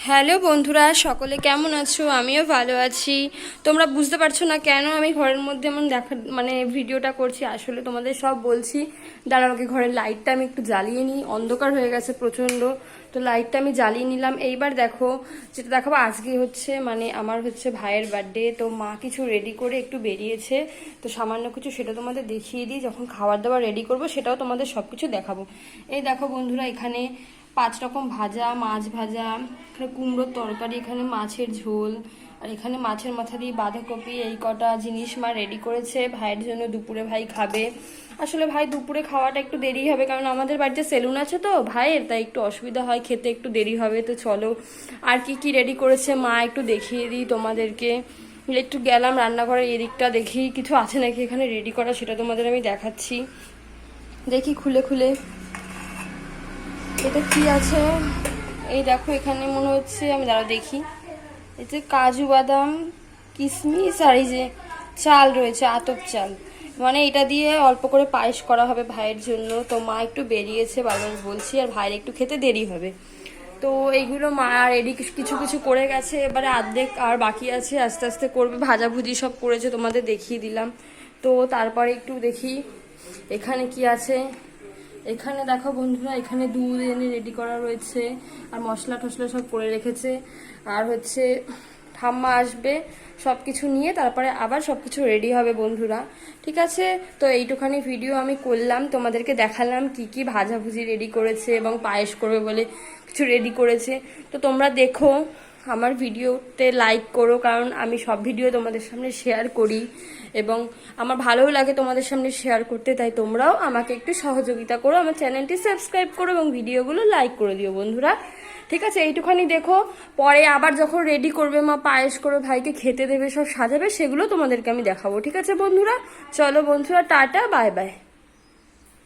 Hello বন্ধুরা, সকলে কেমন আছো? আমিও ভালো আছি। তোমরা বুঝতে পারছো না কেন আমি ঘরের মধ্যে এমন ভিডিওটা করছি। আসলে তোমাদের সব বলছি, দাঁড়াও আগে ঘরের লাইটটা আমি একটু জ্বালিয়ে নিই, অন্ধকার হয়ে গেছে প্রচণ্ড। তো লাইটটা আমি জ্বালিয়ে নিলাম। এইবার দেখো যেটা দেখাবো, আজকে হচ্ছে আমার হচ্ছে ভাইয়ের বার্থডে। তো মা কিছু রেডি করে একটু বেরিয়েছে, তো সামান্য কিছু সেটা তোমাদের দেখিয়ে দিই। যখন খাবার দাবার রেডি করবো সেটাও তোমাদের সব কিছু দেখাবো। এই দেখো বন্ধুরা, এখানে 5 রকম ভাজা, মাছ ভাজা, এখানে কুমড়োর তরকারি, এখানে মাছের ঝোল, আর এখানে মাছের মাথা দিয়ে বাঁধাকপি। এই কটা জিনিস মা রেডি করেছে ভাইয়ের জন্য। দুপুরে ভাই খাবে। আসলে ভাই দুপুরে খাওয়াটা একটু দেরি হবে, কারণ আমাদের বাড়িতে সেলুন আছে তো ভাইয়ের, তাই একটু অসুবিধা হয়, খেতে একটু দেরি হবে। তো চলো আর কি কি রেডি করেছে মা একটু দেখিয়ে দিই তোমাদেরকে। একটু গেলাম রান্নাঘরের এদিকটা, দেখি কিছু আছে নাকি এখানে রেডি করা, সেটা তোমাদের আমি দেখাচ্ছি। দেখি খুলে খুলে এটা কি আছে। এই দেখো এখানে মনে হচ্ছে, আমি দাঁড়াও দেখি, এতে কাজু বাদাম, কিশমিশ আর এই যে চাল রয়েছে, আতপ চাল। এটা দিয়ে অল্প করে পায়েস করা হবে ভাইয়ের জন্য। তো মা একটু বেরিয়েছে, বারবার বলছি, আর ভাইয়ের একটু খেতে দেরি হবে। তো এইগুলো মা রেডি কিছু কিছু করে গেছে, এবারে অর্ধেক আর বাকি আছে, আস্তে আস্তে করবে। ভাজাভুজি সব করেছে, তোমাদের দেখিয়ে দিলাম। তো তারপরে একটু দেখি এখানে কি আছে। এখানে দেখো বন্ধুরা, এখানে দুধ এনে রেডি করা রয়েছে, আর মশলা টশলা সব করে রেখেছে। আর হচ্ছে ঠাম্মা আসবে, সব কিছু নিয়ে তারপরে আবার সব কিছু রেডি হবে বন্ধুরা। ঠিক আছে, তো এইটুখানি ভিডিও আমি করলাম, তোমাদেরকে দেখালাম কি কি ভাজাভুজি রেডি করেছে এবং পায়েস করবে বলে কিছু রেডি করেছে। তো তোমরা দেখো, আমার ভিডিওতে লাইক করো, কারণ আমি সব ভিডিও তোমাদের সামনে শেয়ার করি এবং আমার ভালোও লাগে তোমাদের সামনে শেয়ার করতে। তাই তোমরাও আমাকে একটু সহযোগিতা করো, আমার চ্যানেলটি সাবস্ক্রাইব করো এবং ভিডিওগুলো লাইক করে দিও বন্ধুরা। ঠিক আছে, এইটুখানি দেখো। পরে আবার যখন রেডি করবে মা, পায়েস করে ভাইকে খেতে দেবে, সব সাজাবে, সেগুলো তোমাদেরকে আমি দেখাবো। ঠিক আছে বন্ধুরা, চলো বন্ধুরা, টাটা, বাই বাই।